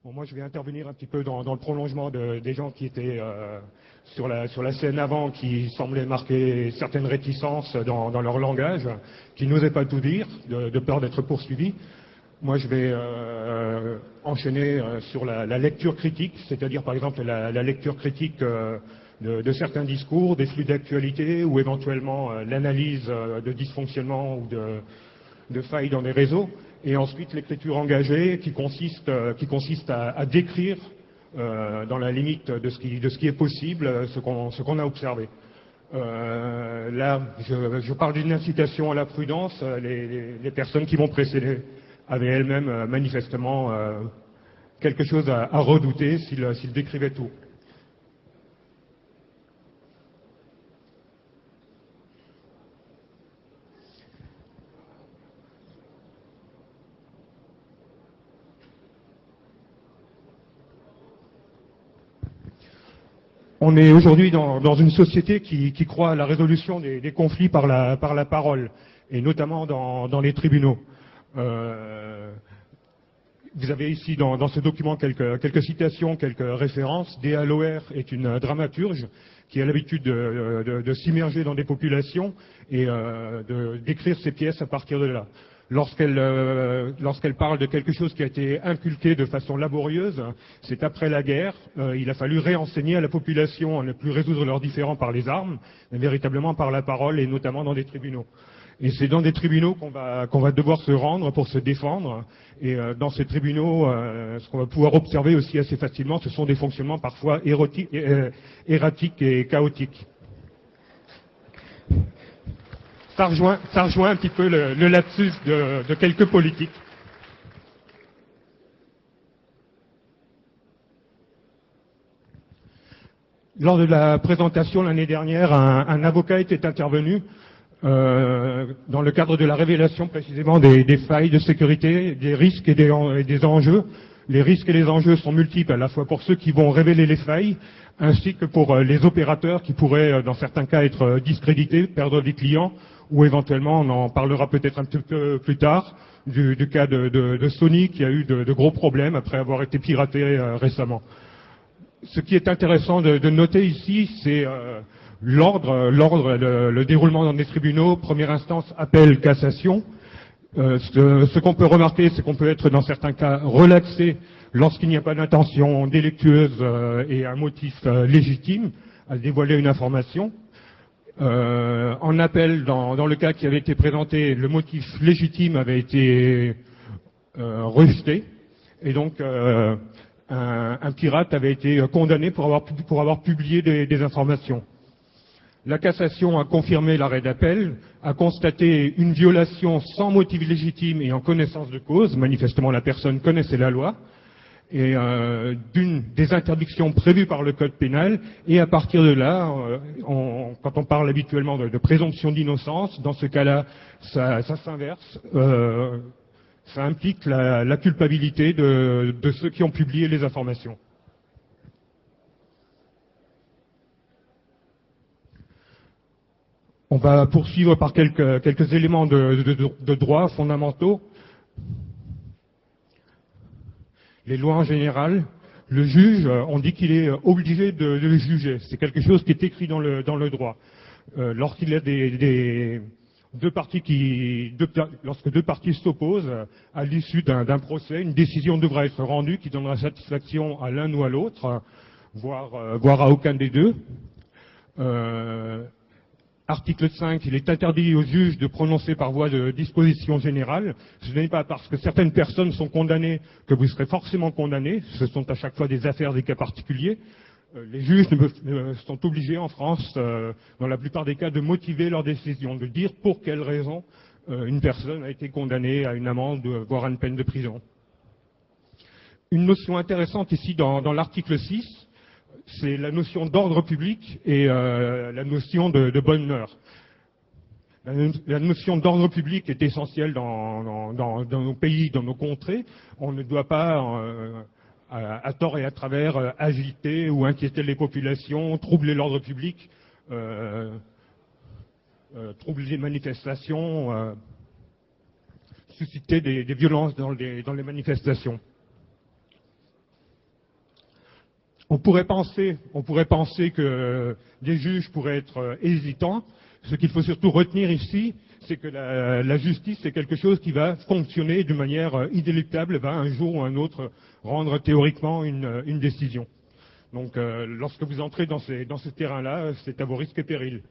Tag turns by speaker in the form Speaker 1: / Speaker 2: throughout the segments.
Speaker 1: Bon, moi, je vais intervenir un petit peu dans le prolongement des gens qui étaient sur la scène avant, qui semblaient marquer certaines réticences dans leur langage, qui n'osaient pas tout dire, de peur d'être poursuivis. Moi, je vais enchaîner sur la lecture critique, c'est-à-dire par exemple la lecture critique de certains discours, des flux d'actualité, ou éventuellement l'analyse de dysfonctionnements ou de failles dans les réseaux. Et ensuite l'écriture engagée qui consiste à décrire dans la limite de ce qui est possible ce qu'on a observé. Là, je parle d'une incitation à la prudence. Les personnes qui m'ont précédé avaient elles-mêmes manifestement quelque chose à redouter s'ils décrivaient tout. On est aujourd'hui dans une société qui croit à la résolution des conflits par la parole, et notamment dans les tribunaux. Vous avez ici dans ce document quelques citations, quelques références. Dea Loer est une dramaturge qui a l'habitude de s'immerger dans des populations et d'écrire ses pièces à partir de là. Lorsqu'elle parle de quelque chose qui a été inculqué de façon laborieuse, c'est après la guerre, il a fallu réenseigner à la population à ne plus résoudre leurs différends par les armes, mais véritablement par la parole et notamment dans des tribunaux. Et c'est dans des tribunaux qu'on va devoir se rendre pour se défendre. Et dans ces tribunaux, ce qu'on va pouvoir observer aussi assez facilement, ce sont des fonctionnements parfois erratiques et chaotiques. Ça rejoint un petit peu le lapsus de quelques politiques. Lors de la présentation l'année dernière, un avocat était intervenu dans le cadre de la révélation précisément des failles de sécurité, des risques et des enjeux. Les risques et les enjeux sont multiples, à la fois pour ceux qui vont révéler les failles, ainsi que pour les opérateurs qui pourraient, dans certains cas, être discrédités, perdre des clients, ou éventuellement, on en parlera peut-être un petit peu plus tard, du cas de Sony qui a eu de gros problèmes après avoir été piraté récemment. Ce qui est intéressant de noter ici, c'est le déroulement dans des tribunaux, première instance, appel, cassation. Ce qu'on peut remarquer, c'est qu'on peut être dans certains cas relaxé lorsqu'il n'y a pas d'intention délictueuse et un motif légitime à dévoiler une information. En appel, dans le cas qui avait été présenté, le motif légitime avait été rejeté. Et donc, un pirate avait été condamné pour avoir publié des informations. La cassation a confirmé l'arrêt d'appel, a constaté une violation sans motif légitime et en connaissance de cause. Manifestement, la personne connaissait la loi et d'une des interdictions prévues par le code pénal. Et à partir de là, quand on parle habituellement de présomption d'innocence, dans ce cas-là, ça s'inverse. Ça implique la culpabilité de ceux qui ont publié les informations. On va poursuivre par quelques éléments de droit fondamentaux. Les lois en général, le juge, on dit qu'il est obligé de juger. C'est quelque chose qui est écrit dans le droit. Lorsqu'il y a lorsque deux parties s'opposent, à l'issue d'un procès, une décision devra être rendue qui donnera satisfaction à l'un ou à l'autre, voire à aucun des deux. Article 5, il est interdit aux juges de prononcer par voie de disposition générale. Ce n'est pas parce que certaines personnes sont condamnées que vous serez forcément condamné. Ce sont à chaque fois des affaires, des cas particuliers. Les juges sont obligés en France, dans la plupart des cas, de motiver leur décision, de dire pour quelles raisons une personne a été condamnée à une amende, voire à une peine de prison. Une notion intéressante ici dans l'article 6, c'est la notion d'ordre public et la notion de bonne mœurs. La notion d'ordre public est essentielle dans nos pays, dans nos contrées. On ne doit pas, à tort et à travers, agiter ou inquiéter les populations, troubler l'ordre public, troubler les manifestations, susciter des violences dans les manifestations. on pourrait penser que des juges pourraient être hésitants. Ce qu'il faut surtout retenir ici, c'est que la justice, c'est quelque chose qui va fonctionner de manière inéluctable, va un jour ou un autre rendre théoriquement une décision. Donc, lorsque vous entrez dans ce terrain-là, c'est à vos risques et périls.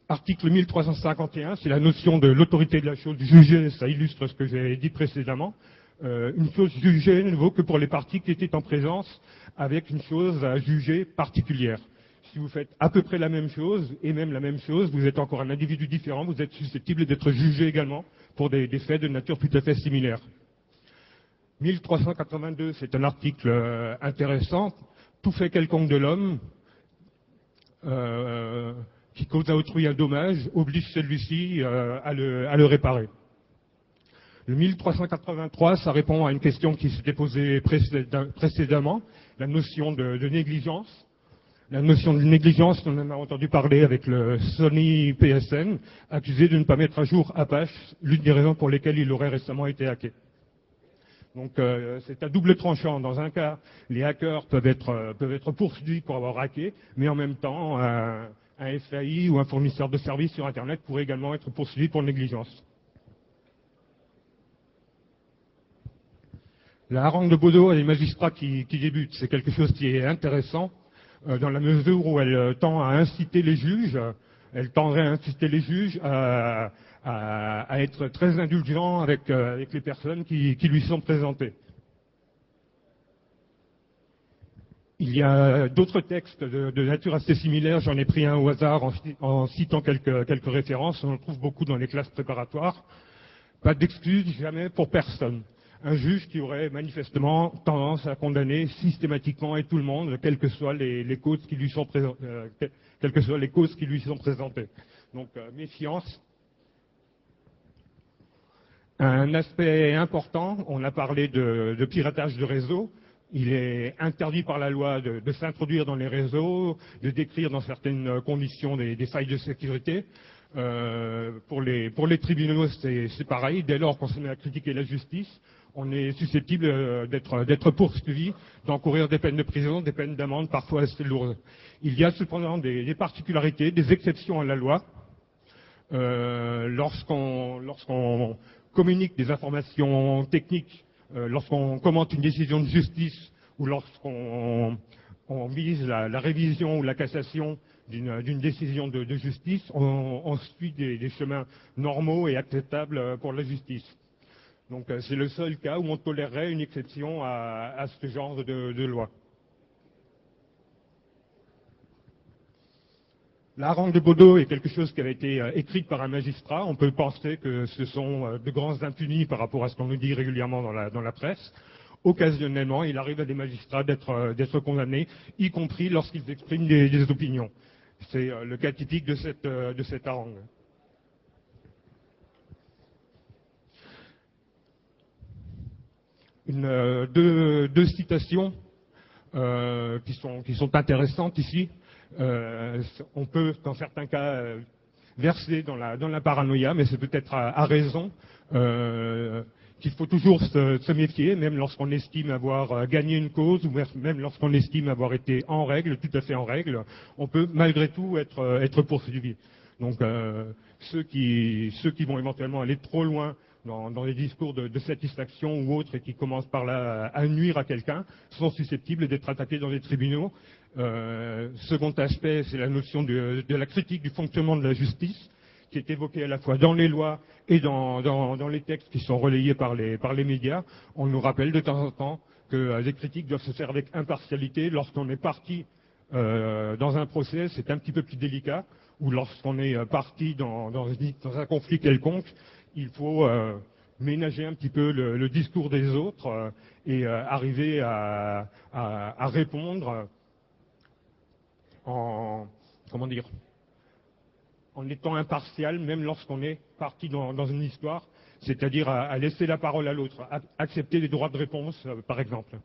Speaker 1: Article 1351, c'est la notion de l'autorité de la chose jugée, ça illustre ce que j'ai dit précédemment. Une chose jugée ne vaut que pour les parties qui étaient en présence avec une chose à juger particulière. Si vous faites à peu près la même chose, et même la même chose, vous êtes encore un individu différent, vous êtes susceptible d'être jugé également pour des faits de nature tout à fait similaire. 1382, c'est un article intéressant. Tout fait quelconque de l'homme qui cause à autrui un dommage oblige celui-ci à le réparer. Le 1383, ça répond à une question qui s'était posée précédemment, la notion de négligence. La notion de négligence, on en a entendu parler avec le Sony PSN, accusé de ne pas mettre à jour Apache, l'une des raisons pour lesquelles il aurait récemment été hacké. Donc c'est à double tranchant. Dans un cas, les hackers peuvent être poursuivis pour avoir hacké, mais en même temps, un FAI ou un fournisseur de services sur Internet pourrait également être poursuivi pour négligence. La harangue de Baudot et les magistrats qui débutent, c'est quelque chose qui est intéressant, dans la mesure où elle tend à inciter les juges, elle tendrait à inciter les juges à être très indulgents avec les personnes qui lui sont présentées. Il y a d'autres textes de nature assez similaire, j'en ai pris un au hasard en citant quelques références, on en trouve beaucoup dans les classes préparatoires. Pas d'excuse jamais pour personne. Un juge qui aurait manifestement tendance à condamner systématiquement et tout le monde, quelles que soient les causes qui lui sont présentées. Donc méfiance. Un aspect important, on a parlé de piratage de réseau. Il est interdit par la loi de s'introduire dans les réseaux, de décrire dans certaines conditions des failles de sécurité. Pour les tribunaux, c'est pareil. Dès lors qu'on se met à critiquer la justice, on est susceptible d'être poursuivi, d'encourir des peines de prison, des peines d'amende parfois assez lourdes. Il y a cependant des particularités, des exceptions à la loi. Lorsqu'on communique des informations techniques, lorsqu'on commente une décision de justice ou lorsqu'on vise la révision ou la cassation d'une décision de justice, on suit des chemins normaux et acceptables pour la justice. Donc c'est le seul cas où on tolérerait une exception à ce genre de loi. La harangue de Baudot est quelque chose qui avait été écrite par un magistrat. On peut penser que ce sont de grands impunis par rapport à ce qu'on nous dit régulièrement dans la presse. Occasionnellement, il arrive à des magistrats d'être condamnés, y compris lorsqu'ils expriment des opinions. C'est le cas typique de cette harangue. Deux citations qui sont intéressantes ici. On peut, dans certains cas, verser dans la paranoïa, mais c'est peut-être à raison qu'il faut toujours se méfier, même lorsqu'on estime avoir gagné une cause, ou même lorsqu'on estime avoir été en règle, tout à fait en règle, on peut malgré tout être poursuivi. Donc ceux qui vont éventuellement aller trop loin dans les discours de satisfaction ou autres et qui commencent par là à nuire à quelqu'un, sont susceptibles d'être attaqués dans les tribunaux. Second aspect, c'est la notion de la critique du fonctionnement de la justice, qui est évoquée à la fois dans les lois et dans les textes qui sont relayés par les médias. On nous rappelle de temps en temps que les critiques doivent se faire avec impartialité. Lorsqu'on est parti dans un procès, c'est un petit peu plus délicat, ou lorsqu'on est parti dans un conflit quelconque, il faut ménager un petit peu le discours des autres et arriver à répondre en étant impartial, même lorsqu'on est parti dans une histoire, c'est-à-dire à laisser la parole à l'autre, à accepter les droits de réponse, par exemple.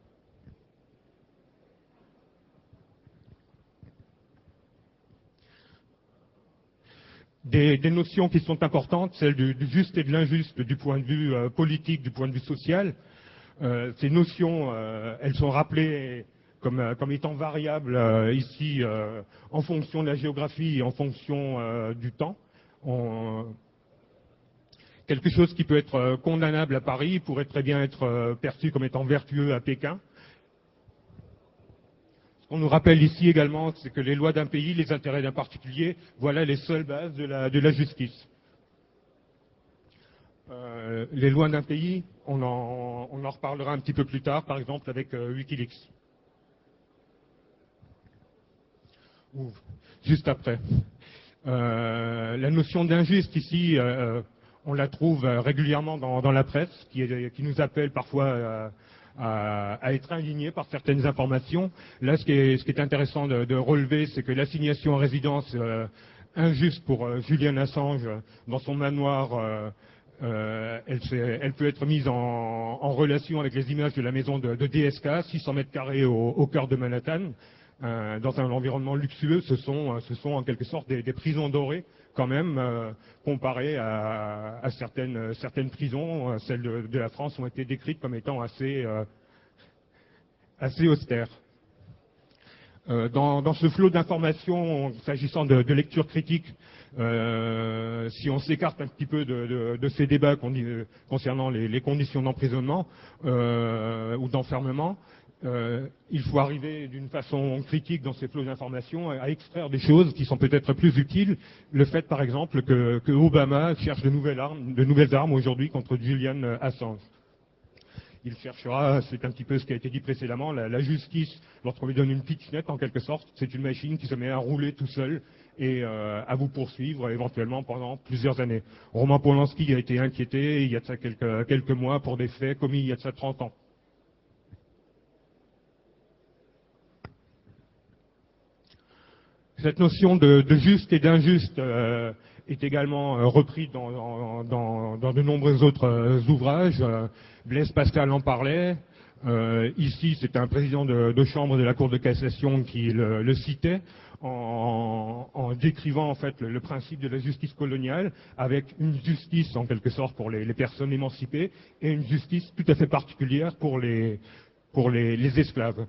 Speaker 1: Des notions qui sont importantes, celles du juste et de l'injuste du point de vue politique, du point de vue social. Ces notions, elles sont rappelées comme étant variables ici en fonction de la géographie et en fonction du temps. Quelque chose qui peut être condamnable à Paris pourrait très bien être perçu comme étant vertueux à Pékin. Ce qu'on nous rappelle ici également, c'est que les lois d'un pays, les intérêts d'un particulier, voilà les seules bases de la justice. Les lois d'un pays, on en reparlera un petit peu plus tard, par exemple avec Wikileaks. Ou juste après. La notion d'injuste ici, on la trouve régulièrement dans la presse, qui nous appelle parfois à être indignés par certaines informations. Là, ce qui est intéressant de relever, c'est que l'assignation en résidence injuste pour Julian Assange dans son manoir, elle peut être mise en relation avec les images de la maison de DSK, 600 mètres carrés au cœur de Manhattan. Dans un environnement luxueux, ce sont en quelque sorte des prisons dorées, quand même, comparées à certaines prisons. Celles de la France ont été décrites comme étant assez austères. Dans ce flot d'informations, s'agissant de lecture critique, si on s'écarte un petit peu de ces débats concernant les conditions d'emprisonnement ou d'enfermement, il faut arriver d'une façon critique dans ces flots d'informations à extraire des choses qui sont peut-être plus utiles. Le fait, par exemple, que Obama cherche de nouvelles armes aujourd'hui contre Julian Assange. Il cherchera, c'est un petit peu ce qui a été dit précédemment, la justice, lorsqu'on lui donne une pitchnette en quelque sorte, c'est une machine qui se met à rouler tout seul et à vous poursuivre éventuellement pendant plusieurs années. Roman Polanski a été inquiété il y a de ça quelques mois pour des faits commis il y a de ça 30 ans. Cette notion de juste et d'injuste est également reprise dans de nombreux autres ouvrages. Blaise Pascal en parlait. Ici, c'est un président de chambre de la Cour de cassation qui le citait en décrivant en fait le principe de la justice coloniale avec une justice en quelque sorte pour les personnes émancipées et une justice tout à fait particulière pour les esclaves.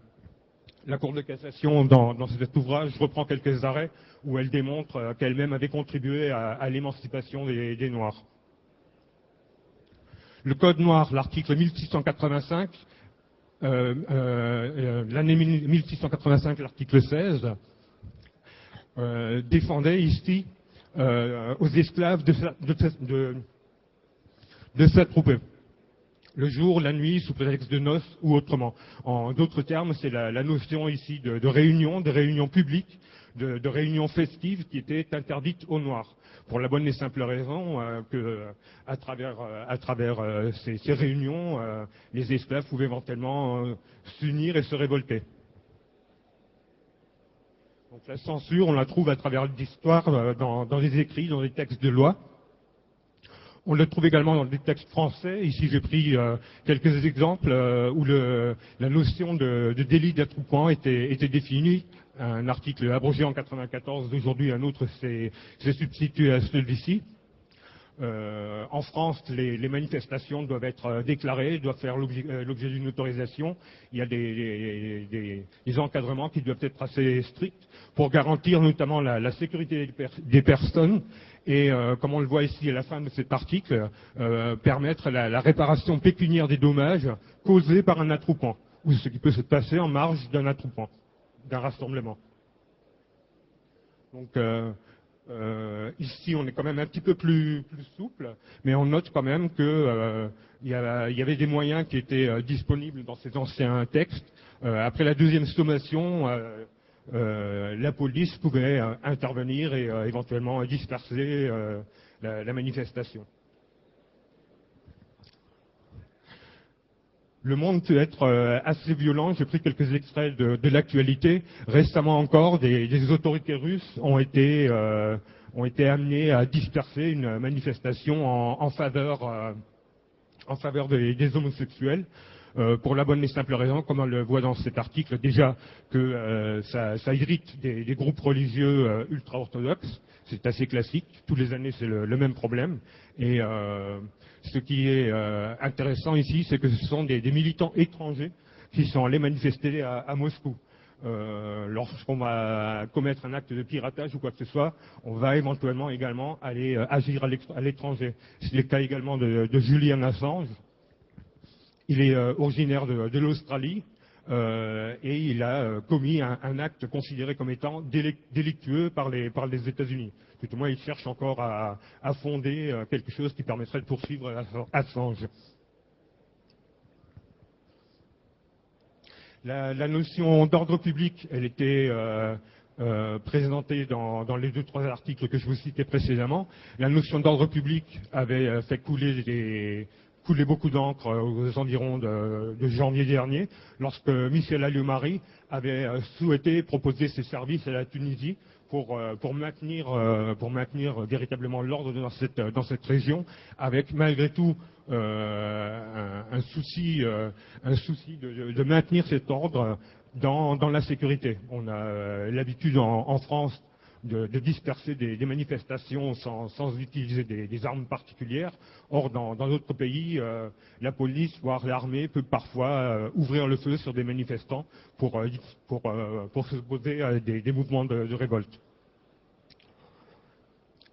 Speaker 1: La Cour de cassation, dans cet ouvrage, reprend quelques arrêts où elle démontre qu'elle-même avait contribué à l'émancipation des Noirs. Le Code noir, l'article 1685, l'année 1685, l'article 16, défendait ici aux esclaves de s'attrouper. Le jour, la nuit, sous prétexte de noces ou autrement. En d'autres termes, c'est la notion ici de réunion, de réunion publique, de réunion festive qui était interdite aux Noirs. Pour la bonne et simple raison que, à travers ces réunions, les esclaves pouvaient éventuellement s'unir et se révolter. Donc la censure, on la trouve à travers l'histoire, dans les écrits, dans les textes de loi. On le trouve également dans des textes français. Ici, j'ai pris quelques exemples où la notion de délit d'attroupement était définie. Un article abrogé en 1994, d'aujourd'hui un autre s'est substitué à celui-ci. En France, les manifestations doivent être déclarées, doivent faire l'objet d'une autorisation. Il y a des encadrements qui doivent être assez stricts pour garantir notamment la sécurité des personnes et, comme on le voit ici à la fin de cet article, permettre la réparation pécuniaire des dommages causés par un attroupement, ou ce qui peut se passer en marge d'un attroupement, d'un rassemblement. Donc, ici, on est quand même un petit peu plus souple, mais on note quand même qu'il y avait des moyens qui étaient disponibles dans ces anciens textes. Après la deuxième sommation, la police pouvait intervenir et éventuellement disperser la manifestation. Le monde peut être assez violent. J'ai pris quelques extraits de l'actualité. Récemment encore, des autorités russes ont été amenées à disperser une manifestation en faveur des homosexuels. pour la bonne et simple raison, comme on le voit dans cet article, déjà que ça irrite des groupes religieux ultra-orthodoxes. C'est assez classique. Tous les années, c'est le même problème. Et ce qui est intéressant ici, c'est que ce sont des militants étrangers qui sont allés manifester à Moscou. Lorsqu'on va commettre un acte de piratage ou quoi que ce soit, on va éventuellement également aller agir à l'étranger. C'est le cas également de Julian Assange. Il est originaire de l'Australie et il a commis un acte considéré comme étant délictueux par les États-Unis. Tout au moins, il cherche encore à fonder quelque chose qui permettrait de poursuivre Assange. La notion d'ordre public, elle était présentée dans les 2-3 articles que je vous citais précédemment. La notion d'ordre public avait fait couler beaucoup d'encre aux environs de janvier dernier, lorsque Michel Alliot-Marie avait souhaité proposer ses services à la Tunisie pour maintenir véritablement l'ordre dans cette région, avec malgré tout un souci de maintenir cet ordre dans la sécurité. On a l'habitude en France de disperser des manifestations sans utiliser des armes particulières. Or, dans d'autres pays, la police, voire l'armée, peut parfois ouvrir le feu sur des manifestants pour s'opposer à des mouvements de révolte.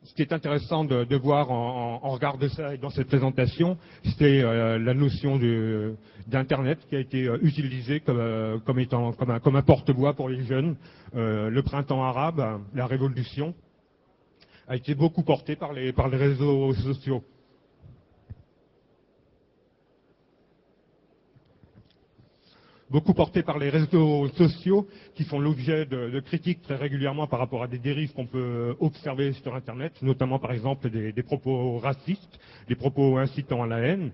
Speaker 1: Ce qui est intéressant de voir en regard de ça et dans cette présentation, c'est la notion d'Internet qui a été utilisée comme un porte-voix pour les jeunes. Le printemps arabe, la révolution, a été beaucoup porté par les réseaux sociaux. Beaucoup porté par les réseaux sociaux qui font l'objet de critiques très régulièrement par rapport à des dérives qu'on peut observer sur Internet, notamment par exemple des propos racistes, des propos incitant à la haine.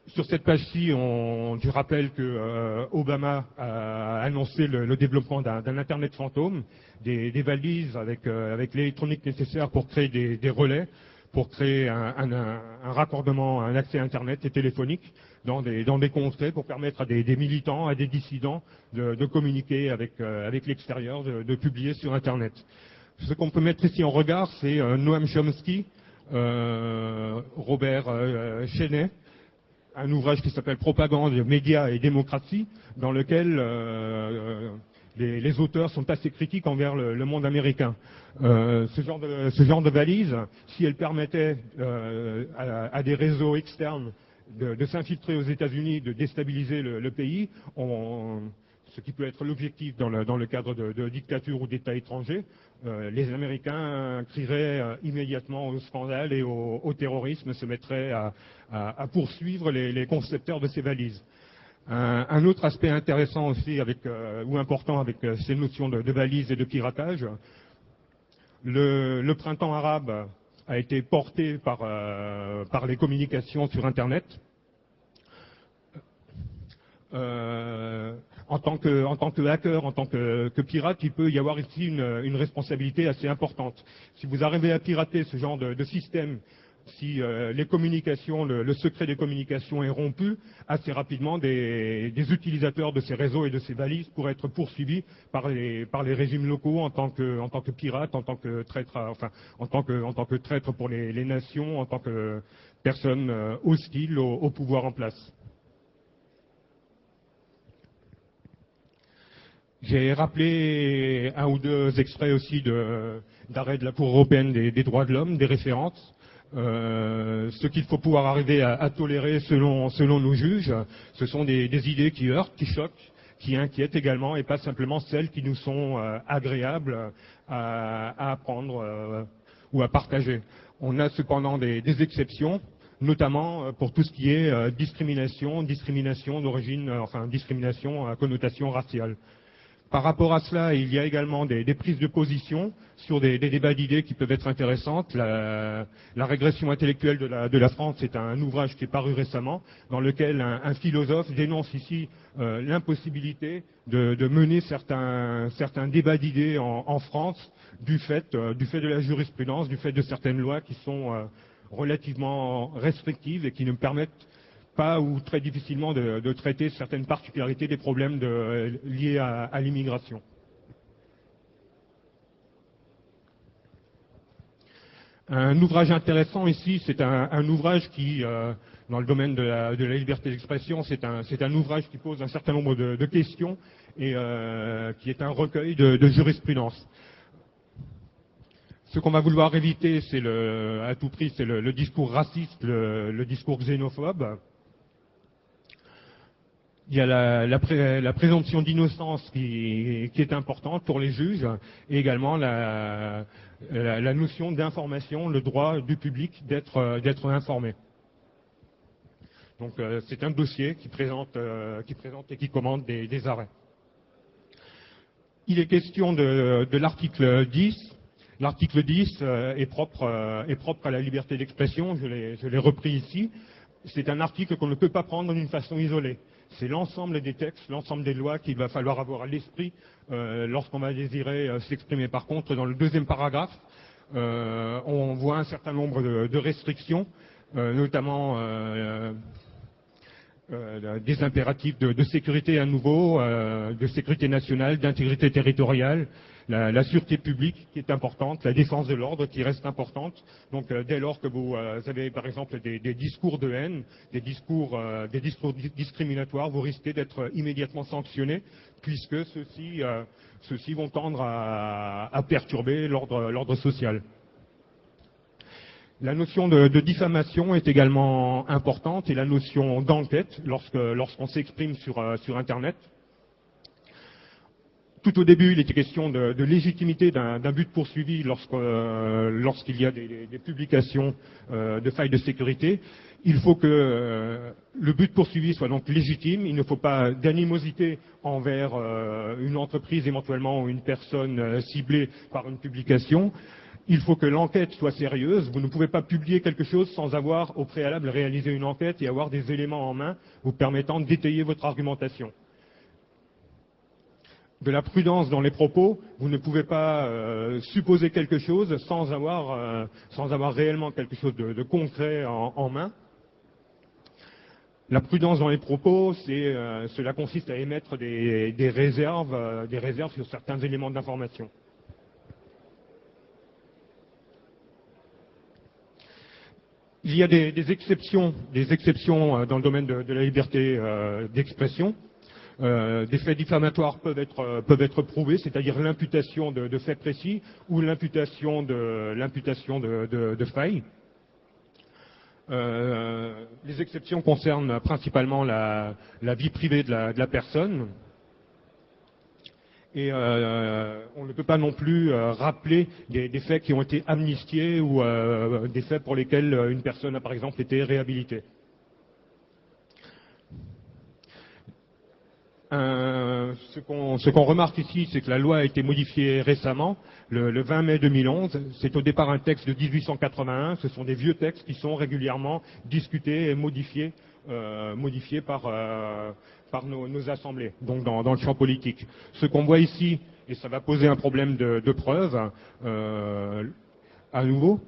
Speaker 1: Sur cette page-ci, je rappelle que Obama a annoncé le développement d'un Internet fantôme, des valises avec l'électronique nécessaire pour créer des relais, pour créer un raccordement, un accès Internet et téléphonique dans des contrées pour permettre à des militants, à des dissidents de communiquer avec l'extérieur, de publier sur Internet. Ce qu'on peut mettre ici en regard, c'est Noam Chomsky, Robert Cheney, un ouvrage qui s'appelle Propagande, médias et démocratie, dans lequel les auteurs sont assez critiques envers le monde américain. Ce genre de valise, si elle permettait à des réseaux externes de s'infiltrer aux États-Unis, de déstabiliser le pays, ce qui peut être l'objectif dans le cadre de dictature ou d'État étranger, les Américains crieraient immédiatement au scandale et au terrorisme, se mettraient à poursuivre les concepteurs de ces valises. Un autre aspect intéressant aussi ou important avec ces notions de valises et de piratage, le printemps arabe a été porté par les communications sur Internet. En tant que hacker, en tant que pirate, il peut y avoir ici une responsabilité assez importante. Si vous arrivez à pirater ce genre de système, si les communications, le secret des communications est rompu, assez rapidement des utilisateurs de ces réseaux et de ces valises pourraient être poursuivis par les régimes locaux en tant que pirates, en tant que traîtres, en tant que traîtres pour les nations, en tant que personnes hostiles au pouvoir en place. J'ai rappelé un ou deux extraits aussi d'arrêt de la Cour européenne des droits de l'homme, des références. Ce qu'il faut pouvoir arriver à tolérer selon nos juges, ce sont des idées qui heurtent, qui choquent, qui inquiètent également, et pas simplement celles qui nous sont agréables à apprendre ou à partager. On a cependant des exceptions, notamment pour tout ce qui est discrimination d'origine, discrimination à connotation raciale. Par rapport à cela, il y a également des prises de position sur des débats d'idées qui peuvent être intéressantes. La régression intellectuelle de la France est un ouvrage qui est paru récemment, dans lequel un philosophe dénonce ici l'impossibilité de mener certains débats d'idées en France du fait de la jurisprudence, du fait de certaines lois qui sont relativement restrictives et qui ne permettent pas ou très difficilement de traiter certaines particularités des problèmes liés à l'immigration. Un ouvrage intéressant ici, c'est un ouvrage qui, dans le domaine de la liberté d'expression, c'est un ouvrage qui pose un certain nombre de questions et qui est un recueil de jurisprudence. Ce qu'on va vouloir éviter, c'est à tout prix, c'est le discours raciste, le discours xénophobe. Il y a la présomption d'innocence qui est importante pour les juges, et également la notion d'information, le droit du public d'être informé. Donc c'est un dossier qui présente et qui commande des arrêts. Il est question de l'article 10. L'article 10 est propre à la liberté d'expression, je l'ai repris ici. C'est un article qu'on ne peut pas prendre d'une façon isolée. C'est l'ensemble des textes, l'ensemble des lois qu'il va falloir avoir à l'esprit lorsqu'on va désirer s'exprimer. Par contre, dans le deuxième paragraphe, on voit un certain nombre de restrictions, notamment des impératifs de sécurité à nouveau, de sécurité nationale, d'intégrité territoriale, la sûreté publique qui est importante, la défense de l'ordre qui reste importante. Donc dès lors que vous avez par exemple des discours de haine, des discours discriminatoires, vous risquez d'être immédiatement sanctionné puisque ceux-ci vont tendre à perturber l'ordre social. La notion de diffamation est également importante et la notion d'enquête lorsqu'on s'exprime sur Internet. Tout au début, il était question de légitimité d'un but poursuivi lorsqu'il y a des publications de failles de sécurité. Il faut que le but poursuivi soit donc légitime. Il ne faut pas d'animosité envers une entreprise éventuellement ou une personne ciblée par une publication. Il faut que l'enquête soit sérieuse. Vous ne pouvez pas publier quelque chose sans avoir au préalable réalisé une enquête et avoir des éléments en main vous permettant d'étayer votre argumentation. De la prudence dans les propos, vous ne pouvez pas supposer quelque chose sans avoir réellement quelque chose de concret en main. La prudence dans les propos, cela consiste à émettre des réserves sur certains éléments d'information. Il y a des exceptions dans le domaine de la liberté d'expression. Des faits diffamatoires peuvent être prouvés, c'est-à-dire l'imputation de faits précis ou l'imputation de failles. Les exceptions concernent principalement la vie privée de la personne. Et on ne peut pas non plus rappeler des faits qui ont été amnistiés ou des faits pour lesquels une personne a par exemple été réhabilitée. Ce qu'on remarque ici, c'est que la loi a été modifiée récemment, le 20 mai 2011. C'est au départ un texte de 1881. Ce sont des vieux textes qui sont régulièrement discutés et modifiés par nos assemblées, donc dans le champ politique. Ce qu'on voit ici, et ça va poser un problème de preuve, à nouveau.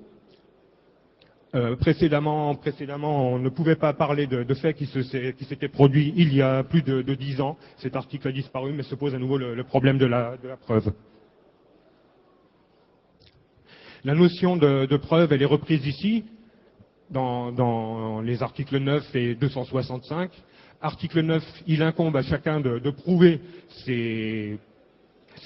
Speaker 1: Précédemment, on ne pouvait pas parler de faits qui s'étaient produits il y a plus de 10 ans. Cet article a disparu, mais se pose à nouveau le problème de la preuve. La notion de preuve, elle est reprise ici, dans les articles 9 et 265. Article 9, il incombe à chacun de prouver ses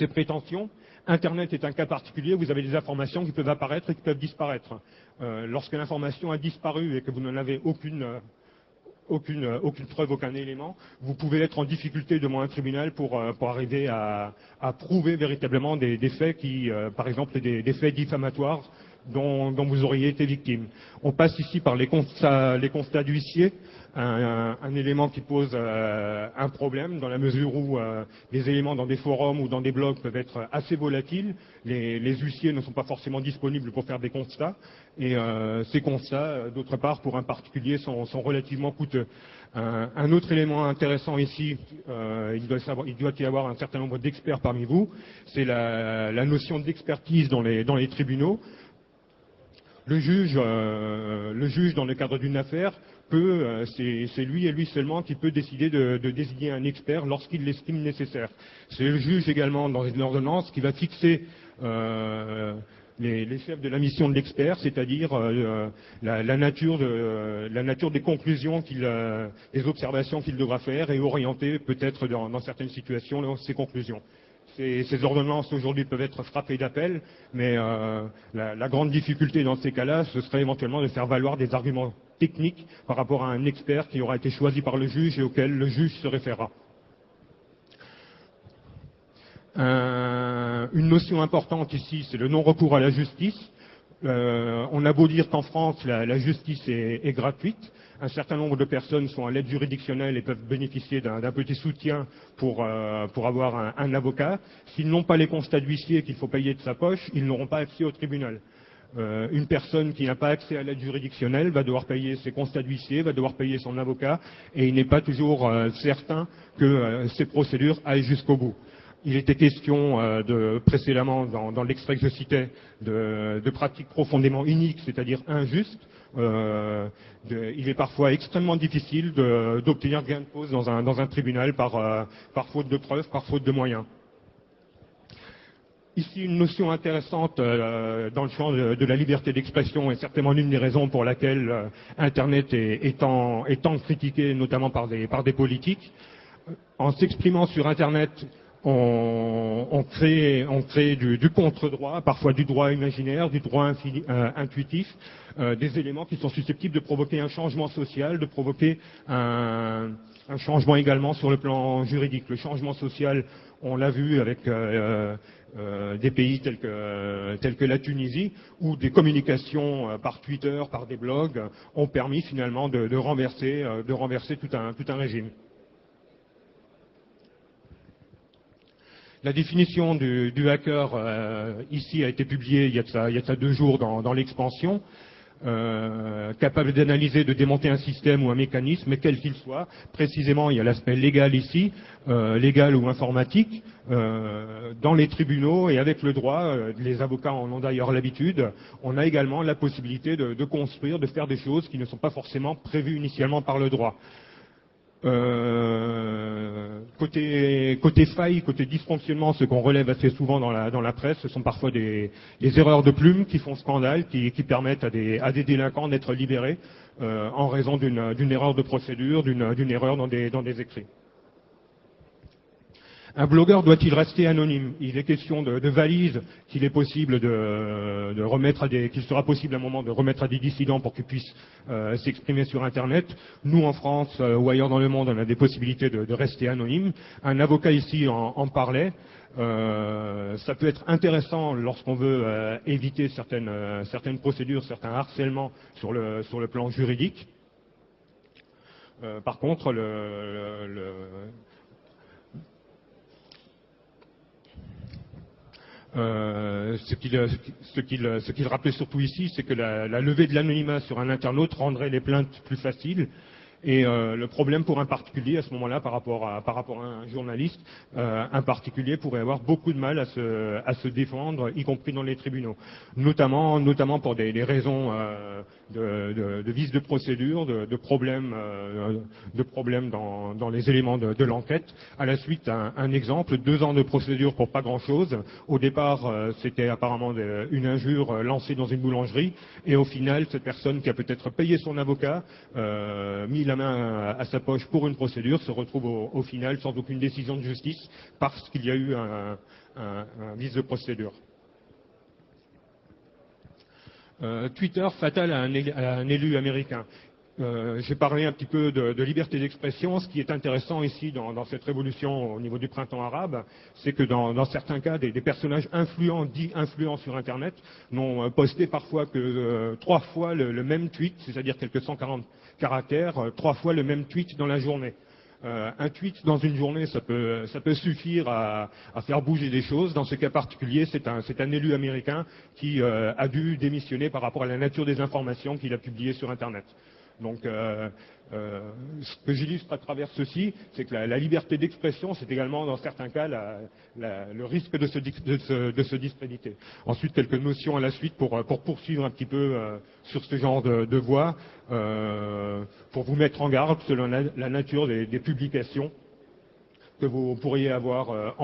Speaker 1: prétentions. Internet est un cas particulier, vous avez des informations qui peuvent apparaître et qui peuvent disparaître. Lorsque l'information a disparu et que vous n'en avez aucune preuve, aucun élément, vous pouvez être en difficulté devant un tribunal pour arriver à prouver véritablement des faits qui, par exemple, des faits diffamatoires dont vous auriez été victime. On passe ici par les constats d'huissier, un élément qui pose un problème dans la mesure où les éléments dans des forums ou dans des blogs peuvent être assez volatiles. Les huissiers ne sont pas forcément disponibles pour faire des constats et ces constats, d'autre part, pour un particulier, sont relativement coûteux. Un autre élément intéressant ici, il doit y avoir un certain nombre d'experts parmi vous, c'est la notion d'expertise dans les tribunaux. Le juge, dans le cadre d'une affaire, c'est lui et lui seulement qui peut décider de désigner un expert lorsqu'il l'estime nécessaire. C'est le juge également, dans une ordonnance, qui va fixer les chefs de la mission de l'expert, c'est-à-dire la nature des conclusions, des observations qu'il devra faire et orienter peut-être dans certaines situations ses conclusions. Ces ordonnances aujourd'hui peuvent être frappées d'appel, mais la grande difficulté dans ces cas-là, ce serait éventuellement de faire valoir des arguments techniques par rapport à un expert qui aura été choisi par le juge et auquel le juge se référera. Une notion importante ici, c'est le non-recours à la justice. On a beau dire qu'en France, la justice est gratuite. Un certain nombre de personnes sont à l'aide juridictionnelle et peuvent bénéficier d'un petit soutien pour avoir un avocat. S'ils n'ont pas les constats d'huissier qu'il faut payer de sa poche, ils n'auront pas accès au tribunal. Une personne qui n'a pas accès à l'aide juridictionnelle va devoir payer ses constats d'huissier, va devoir payer son avocat, et il n'est pas toujours certain que ces procédures aillent jusqu'au bout. Il était question précédemment dans l'extrait que je citais de pratiques profondément iniques, c'est-à-dire injustes. Il est parfois extrêmement difficile d'obtenir gain de cause dans un tribunal par faute de preuves, par faute de moyens. Ici, une notion intéressante dans le champ de la liberté d'expression est certainement l'une des raisons pour laquelle Internet est tant critiqué, notamment par des politiques. En s'exprimant sur Internet, on crée du contre-droit, parfois du droit imaginaire, du droit intuitif, des éléments qui sont susceptibles de provoquer un changement social, de provoquer un changement également sur le plan juridique. Le changement social, on l'a vu avec des pays tels que la Tunisie, où des communications par Twitter, par des blogs, ont permis finalement de renverser tout un régime. La définition du hacker ici a été publiée il y a de ça 2 jours dans l'expansion. Capable d'analyser, de démonter un système ou un mécanisme, quel qu'il soit. Précisément, il y a l'aspect légal ici, légal ou informatique. Dans les tribunaux et avec le droit, les avocats en ont d'ailleurs l'habitude, on a également la possibilité de construire, de faire des choses qui ne sont pas forcément prévues initialement par le droit. Côté faille, côté dysfonctionnement, ce qu'on relève assez souvent dans la presse, ce sont parfois des erreurs de plume qui font scandale, qui permettent à des délinquants d'être libérés en raison d'une erreur de procédure, d'une erreur dans des écrits. Un blogueur doit-il rester anonyme? Il est question de valises qu'il est possible de remettre qu'il sera possible à un moment de remettre à des dissidents pour qu'ils puissent s'exprimer sur Internet. Nous, en France ou ailleurs dans le monde, on a des possibilités de rester anonyme. Un avocat ici en parlait. Ça peut être intéressant lorsqu'on veut éviter certaines procédures, certains harcèlements sur le plan juridique. Par contre, ce qu'il rappelait surtout ici, c'est que la levée de l'anonymat sur un internaute rendrait les plaintes plus faciles. Et le problème pour un particulier à ce moment-là, par rapport à un journaliste, un particulier pourrait avoir beaucoup de mal à se défendre, y compris dans les tribunaux, notamment pour des raisons de vices de procédure, de problèmes dans les éléments de l'enquête. À la suite, un exemple, 2 ans de procédure pour pas grand-chose. Au départ, c'était apparemment une injure lancée dans une boulangerie, et au final, cette personne qui a peut-être payé son avocat, mis la main à sa poche pour une procédure, se retrouve au final sans aucune décision de justice parce qu'il y a eu un vice de procédure. Twitter fatal à un élu américain. J'ai parlé un petit peu de liberté d'expression. Ce qui est intéressant ici dans cette révolution au niveau du printemps arabe, c'est que dans certains cas, des personnages dits influents sur Internet, n'ont posté parfois que 3 fois le même tweet, c'est-à-dire quelques 140 caractères, 3 fois le même tweet dans la journée. Un tweet dans une journée, ça peut suffire à faire bouger des choses. Dans ce cas particulier, c'est un élu américain qui a dû démissionner par rapport à la nature des informations qu'il a publiées sur Internet. Donc, ce que j'illustre à travers ceci, c'est que la liberté d'expression, c'est également, dans certains cas, le risque de se discréditer. Ensuite, quelques notions à la suite pour poursuivre un petit peu sur ce genre de voie, pour vous mettre en garde selon la nature des publications que vous pourriez avoir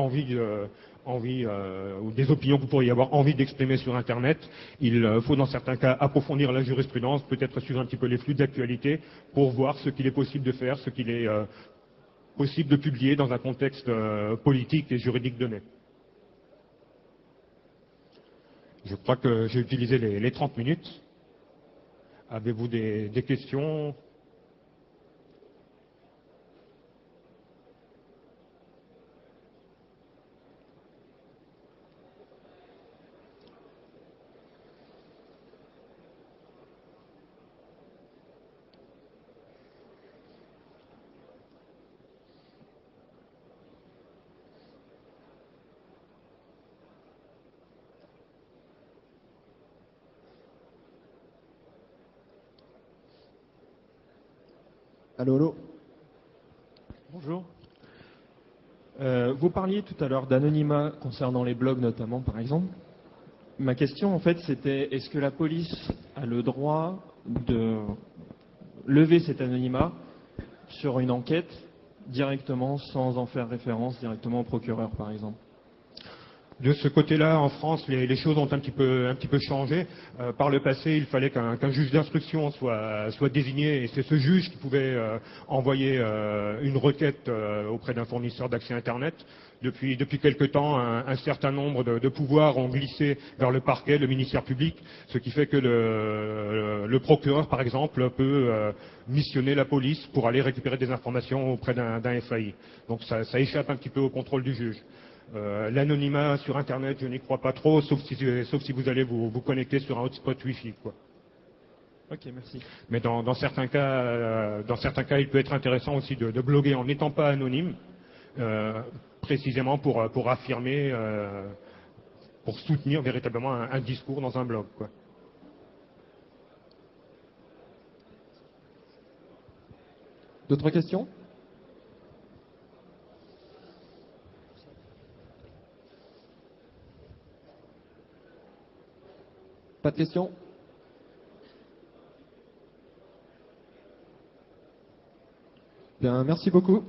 Speaker 1: ou des opinions que vous pourriez avoir envie d'exprimer sur Internet. Il faut dans certains cas approfondir la jurisprudence, peut-être suivre un petit peu les flux d'actualité pour voir ce qu'il est possible de faire, ce qu'il est possible de publier dans un contexte politique et juridique donné. Je crois que j'ai utilisé les 30 minutes. Avez-vous des questions ?
Speaker 2: Allô, allô.
Speaker 3: Bonjour. Vous parliez tout à l'heure d'anonymat concernant les blogs notamment, par exemple. Ma question, en fait, c'était est-ce que la police a le droit de lever cet anonymat sur une enquête directement, sans en faire référence directement au procureur, par exemple?
Speaker 1: De ce côté-là, en France, les choses ont un petit peu changé. Par le passé, il fallait qu'un juge d'instruction soit désigné, et c'est ce juge qui pouvait envoyer une requête auprès d'un fournisseur d'accès Internet. Depuis quelque temps, un certain nombre de pouvoirs ont glissé vers le parquet, le ministère public, ce qui fait que le procureur, par exemple, peut missionner la police pour aller récupérer des informations auprès d'un FAI. Donc ça échappe un petit peu au contrôle du juge. L'anonymat sur Internet, je n'y crois pas trop, sauf si vous allez vous connecter sur un hotspot Wi-Fi, quoi.
Speaker 3: Ok, merci.
Speaker 1: Mais dans certains cas, il peut être intéressant aussi de bloguer en n'étant pas anonyme, précisément pour affirmer, pour soutenir véritablement un discours dans un blog, quoi.
Speaker 2: D'autres questions? Pas de questions? Bien, merci beaucoup.